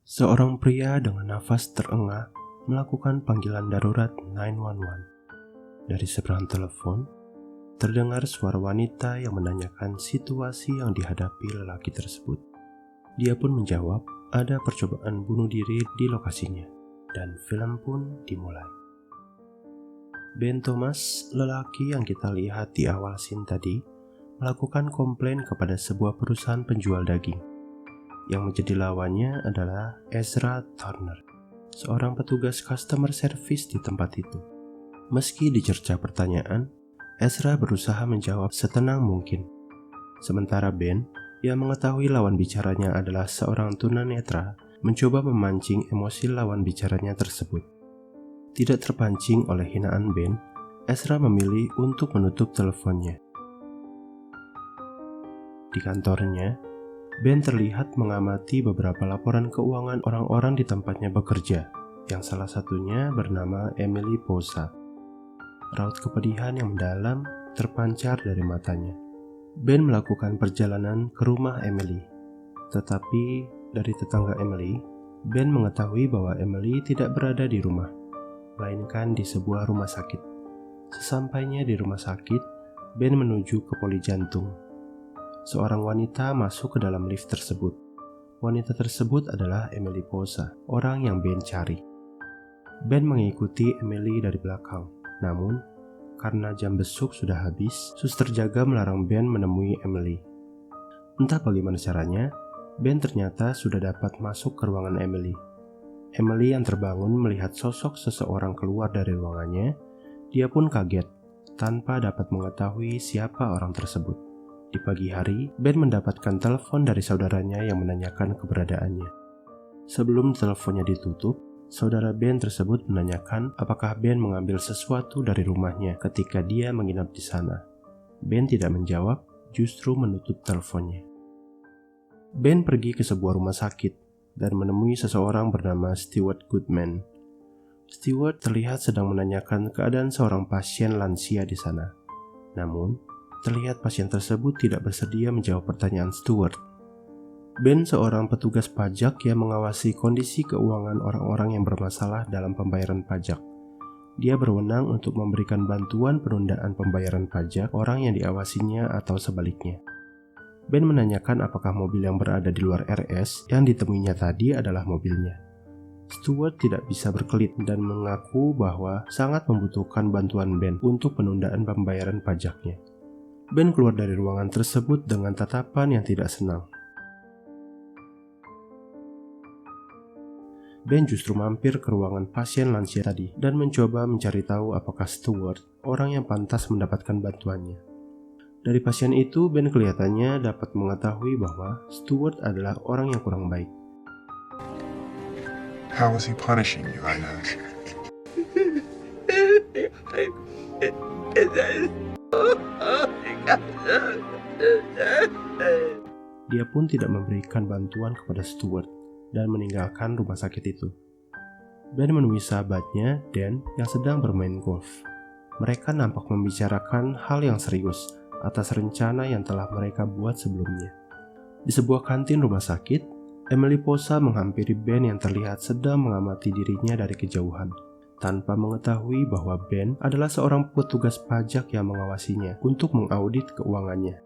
Seorang pria dengan nafas terengah melakukan panggilan darurat 911. Dari seberang telepon, terdengar suara wanita yang menanyakan situasi yang dihadapi lelaki tersebut. Dia pun menjawab, ada percobaan bunuh diri di lokasinya, dan film pun dimulai. Ben Thomas, lelaki yang kita lihat di awal scene tadi, melakukan komplain kepada sebuah perusahaan penjual daging. Yang menjadi lawannya adalah Ezra Turner, seorang petugas customer service di tempat itu. Meski dicerca pertanyaan, Ezra berusaha menjawab setenang mungkin. Sementara Ben, yang mengetahui lawan bicaranya adalah seorang tunanetra, mencoba memancing emosi lawan bicaranya tersebut. Tidak terpancing oleh hinaan Ben, Ezra memilih untuk menutup teleponnya. Di kantornya, Ben terlihat mengamati beberapa laporan keuangan orang-orang di tempatnya bekerja, yang salah satunya bernama Emily Posa. Raut kepedihan yang mendalam terpancar dari matanya. Ben melakukan perjalanan ke rumah Emily. Tetapi dari tetangga Emily, Ben mengetahui bahwa Emily tidak berada di rumah, melainkan di sebuah rumah sakit. Sesampainya di rumah sakit, Ben menuju ke poli jantung. Seorang wanita masuk ke dalam lift tersebut. Wanita tersebut adalah Emily Posa, orang yang Ben cari. Ben mengikuti Emily dari belakang. Namun, karena jam besuk sudah habis, suster jaga melarang Ben menemui Emily. Entah bagaimana caranya, Ben ternyata sudah dapat masuk ke ruangan Emily. Emily yang terbangun melihat sosok seseorang keluar dari ruangannya, dia pun kaget, tanpa dapat mengetahui siapa orang tersebut. Di pagi hari, Ben mendapatkan telepon dari saudaranya yang menanyakan keberadaannya. Sebelum teleponnya ditutup, saudara Ben tersebut menanyakan apakah Ben mengambil sesuatu dari rumahnya ketika dia menginap di sana. Ben tidak menjawab, justru menutup teleponnya. Ben pergi ke sebuah rumah sakit dan menemui seseorang bernama Stewart Goodman. Stewart terlihat sedang menanyakan keadaan seorang pasien lansia di sana. Namun, terlihat pasien tersebut tidak bersedia menjawab pertanyaan Stewart. Ben seorang petugas pajak yang mengawasi kondisi keuangan orang-orang yang bermasalah dalam pembayaran pajak. Dia berwenang untuk memberikan bantuan penundaan pembayaran pajak orang yang diawasinya atau sebaliknya. Ben menanyakan apakah mobil yang berada di luar RS yang ditemuinya tadi adalah mobilnya. Stewart tidak bisa berkelit dan mengaku bahwa sangat membutuhkan bantuan Ben untuk penundaan pembayaran pajaknya. Ben keluar dari ruangan tersebut dengan tatapan yang tidak senang. Ben justru mampir ke ruangan pasien lansia tadi dan mencoba mencari tahu apakah Stewart orang yang pantas mendapatkan bantuannya. Dari pasien itu, Ben kelihatannya dapat mengetahui bahwa Stewart adalah orang yang kurang baik. How was he punishing you, I know? Dia pun tidak memberikan bantuan kepada Stewart dan meninggalkan rumah sakit itu. Ben menemui sahabatnya, Dan, yang sedang bermain golf. Mereka nampak membicarakan hal yang serius atas rencana yang telah mereka buat sebelumnya. Di sebuah kantin rumah sakit, Emily Posa menghampiri Ben yang terlihat sedang mengamati dirinya dari kejauhan, tanpa mengetahui bahwa Ben adalah seorang petugas pajak yang mengawasinya untuk mengaudit keuangannya.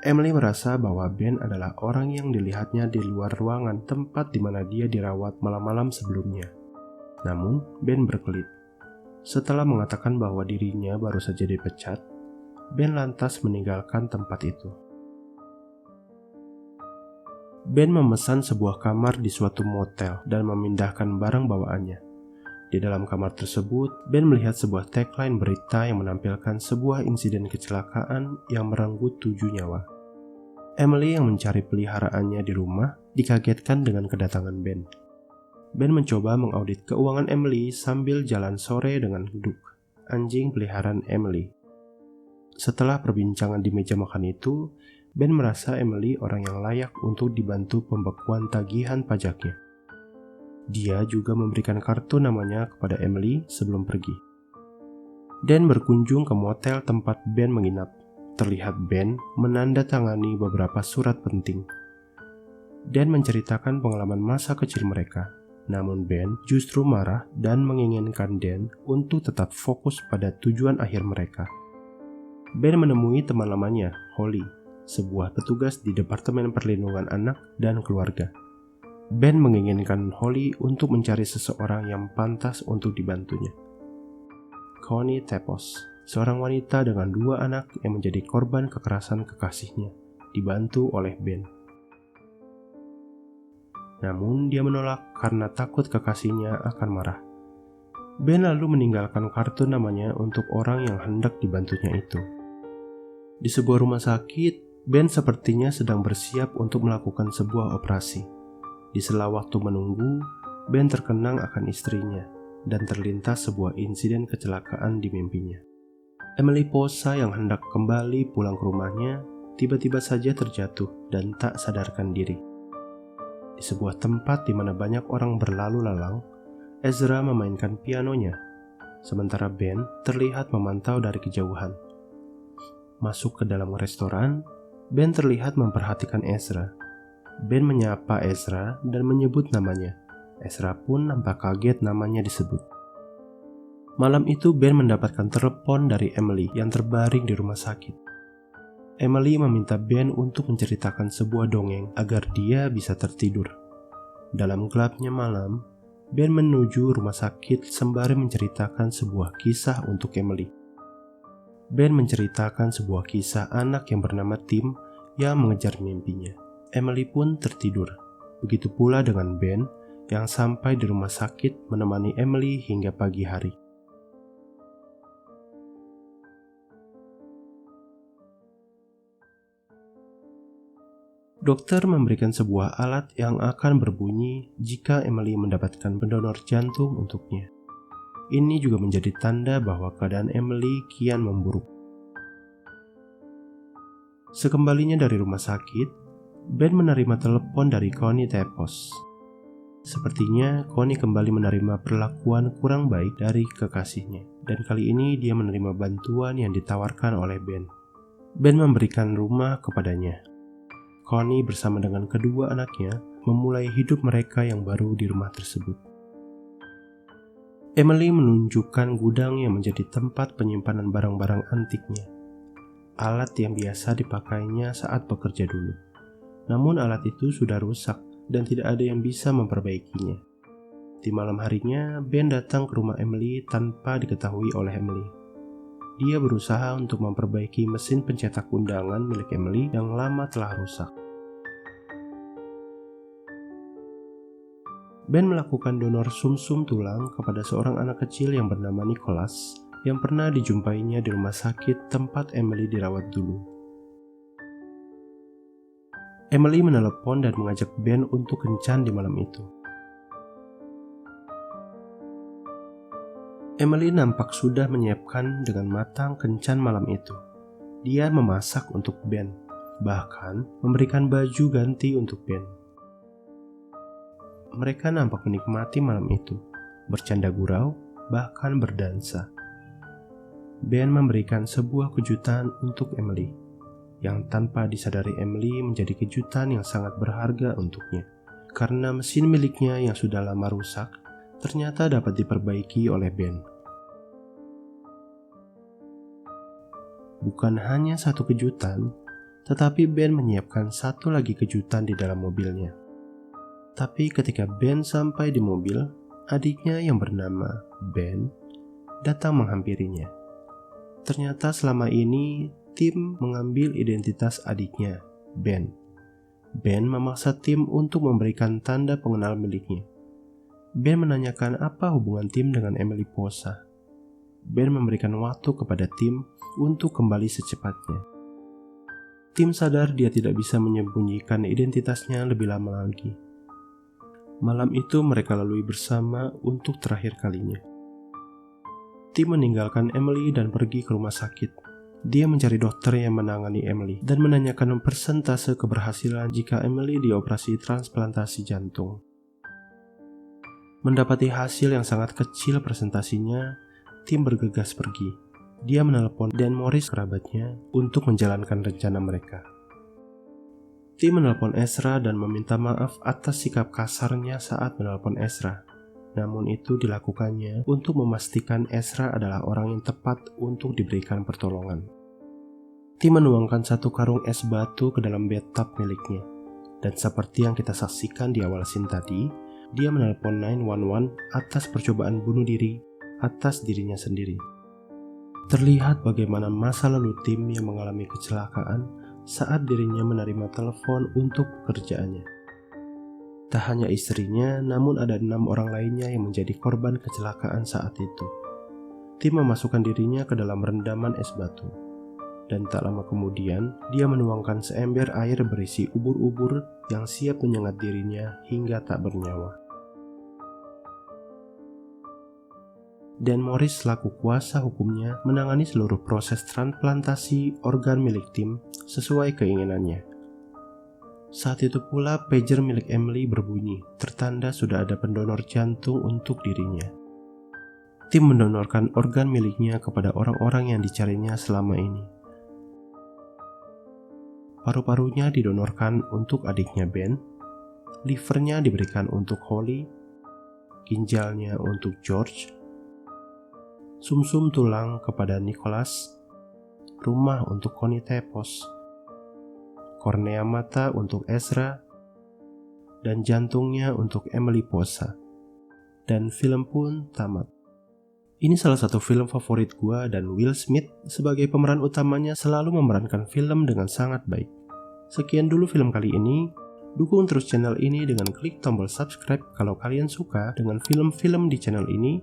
Emily merasa bahwa Ben adalah orang yang dilihatnya di luar ruangan tempat di mana dia dirawat malam-malam sebelumnya. Namun, Ben berkelit. Setelah mengatakan bahwa dirinya baru saja dipecat, Ben lantas meninggalkan tempat itu. Ben memesan sebuah kamar di suatu motel dan memindahkan barang bawaannya. Di dalam kamar tersebut, Ben melihat sebuah tagline berita yang menampilkan sebuah insiden kecelakaan yang merenggut 7 nyawa. Emily yang mencari peliharaannya di rumah dikagetkan dengan kedatangan Ben. Ben mencoba mengaudit keuangan Emily sambil jalan sore dengan Duke, anjing peliharaan Emily. Setelah perbincangan di meja makan itu, Ben merasa Emily orang yang layak untuk dibantu pembekuan tagihan pajaknya. Dia juga memberikan kartu namanya kepada Emily sebelum pergi. Dan berkunjung ke motel tempat Ben menginap, terlihat Ben menandatangani beberapa surat penting dan menceritakan pengalaman masa kecil mereka. Namun Ben justru marah dan menginginkan Dan untuk tetap fokus pada tujuan akhir mereka. Ben menemui teman lamanya, Holly, sebuah petugas di Departemen Perlindungan Anak dan Keluarga. Ben menginginkan Holly untuk mencari seseorang yang pantas untuk dibantunya. Connie Tepos, seorang wanita dengan 2 anak yang menjadi korban kekerasan kekasihnya, dibantu oleh Ben. Namun dia menolak karena takut kekasihnya akan marah. Ben lalu meninggalkan kartu namanya untuk orang yang hendak dibantunya itu. Di sebuah rumah sakit, Ben sepertinya sedang bersiap untuk melakukan sebuah operasi. Di sela waktu menunggu, Ben terkenang akan istrinya dan terlintas sebuah insiden kecelakaan di mimpinya. Emily Posa yang hendak kembali pulang ke rumahnya tiba-tiba saja terjatuh dan tak sadarkan diri. Di sebuah tempat di mana banyak orang berlalu lalang, Ezra memainkan pianonya, sementara Ben terlihat memantau dari kejauhan. Masuk ke dalam restoran, Ben terlihat memperhatikan Ezra. Ben menyapa Ezra dan menyebut namanya. Ezra pun nampak kaget namanya disebut. Malam itu Ben mendapatkan telepon dari Emily yang terbaring di rumah sakit. Emily meminta Ben untuk menceritakan sebuah dongeng agar dia bisa tertidur. Dalam gelapnya malam, Ben menuju rumah sakit sembari menceritakan sebuah kisah untuk Emily. Ben menceritakan sebuah kisah anak yang bernama Tim yang mengejar mimpinya. Emily pun tertidur. Begitu pula dengan Ben yang sampai di rumah sakit menemani Emily hingga pagi hari. Dokter memberikan sebuah alat yang akan berbunyi jika Emily mendapatkan pendonor jantung untuknya. Ini juga menjadi tanda bahwa keadaan Emily kian memburuk. Sekembalinya dari rumah sakit, Ben menerima telepon dari Connie Tepos. Sepertinya Connie kembali menerima perlakuan kurang baik dari kekasihnya, dan kali ini dia menerima bantuan yang ditawarkan oleh Ben. Ben memberikan rumah kepadanya. Connie bersama dengan kedua anaknya memulai hidup mereka yang baru di rumah tersebut. Emily menunjukkan gudang yang menjadi tempat penyimpanan barang-barang antiknya, alat yang biasa dipakainya saat bekerja dulu. Namun alat itu sudah rusak dan tidak ada yang bisa memperbaikinya. Di malam harinya, Ben datang ke rumah Emily tanpa diketahui oleh Emily. Dia berusaha untuk memperbaiki mesin pencetak undangan milik Emily yang lama telah rusak. Ben melakukan donor sumsum tulang kepada seorang anak kecil yang bernama Nicholas yang pernah dijumpainya di rumah sakit tempat Emily dirawat dulu. Emily menelepon dan mengajak Ben untuk kencan di malam itu. Emily nampak sudah menyiapkan dengan matang kencan malam itu. Dia memasak untuk Ben, bahkan memberikan baju ganti untuk Ben. Mereka nampak menikmati malam itu, bercanda gurau, bahkan berdansa. Ben memberikan sebuah kejutan untuk Emily, yang tanpa disadari Emily menjadi kejutan yang sangat berharga untuknya, karena mesin miliknya yang sudah lama rusak ternyata dapat diperbaiki oleh Ben. Bukan hanya satu kejutan, tetapi Ben menyiapkan satu lagi kejutan di dalam mobilnya. Tapi ketika Ben sampai di mobil, adiknya yang bernama Ben datang menghampirinya. Ternyata selama ini Tim mengambil identitas adiknya, Ben. Ben memaksa Tim untuk memberikan tanda pengenal miliknya. Ben menanyakan apa hubungan Tim dengan Emily Posa. Ben memberikan waktu kepada Tim untuk kembali secepatnya. Tim sadar dia tidak bisa menyembunyikan identitasnya lebih lama lagi. Malam itu mereka lalui bersama untuk terakhir kalinya. Tim meninggalkan Emily dan pergi ke rumah sakit. Dia mencari dokter yang menangani Emily dan menanyakan persentase keberhasilan jika Emily dioperasi transplantasi jantung. Mendapati hasil yang sangat kecil presentasinya, Tim bergegas pergi. dia menelpon Dan Morris, kerabatnya, untuk menjalankan rencana mereka. Tim menelpon Ezra dan meminta maaf atas sikap kasarnya saat menelpon Ezra. Namun itu dilakukannya untuk memastikan Ezra adalah orang yang tepat untuk diberikan pertolongan. Tim menuangkan 1 karung es batu ke dalam bathtub miliknya. Dan seperti yang kita saksikan di awal scene tadi, dia menelpon 911 atas percobaan bunuh diri atas dirinya sendiri. Terlihat bagaimana masa lalu Tim yang mengalami kecelakaan saat dirinya menerima telepon untuk pekerjaannya. Tak hanya istrinya, namun ada 6 orang lainnya yang menjadi korban kecelakaan saat itu. Tim memasukkan dirinya ke dalam rendaman es batu. Dan tak lama kemudian, dia menuangkan seember air berisi ubur-ubur yang siap menyengat dirinya hingga tak bernyawa. Dan Morris selaku kuasa hukumnya menangani seluruh proses transplantasi organ milik Tim sesuai keinginannya. Saat itu pula pager milik Emily berbunyi, tertanda sudah ada pendonor jantung untuk dirinya. Tim mendonorkan organ miliknya kepada orang-orang yang dicarinya selama ini. Paru-parunya didonorkan untuk adiknya Ben, livernya diberikan untuk Holly, ginjalnya untuk George, sumsum tulang kepada Nicholas, rumah untuk Connie Tepos, kornea mata untuk Ezra, dan jantungnya untuk Emily Posa. Dan film pun tamat. Ini salah satu film favorit gua dan Will Smith sebagai pemeran utamanya selalu memerankan film dengan sangat baik. Sekian dulu film kali ini. Dukung terus channel ini dengan klik tombol subscribe kalau kalian suka dengan film-film di channel ini.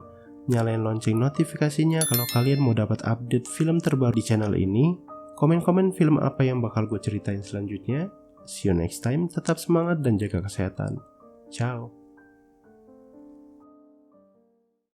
Nyalain lonceng notifikasinya kalau kalian mau dapat update film terbaru di channel ini. Komen-komen film apa yang bakal gue ceritain selanjutnya. See you next time, tetap semangat dan jaga kesehatan. Ciao.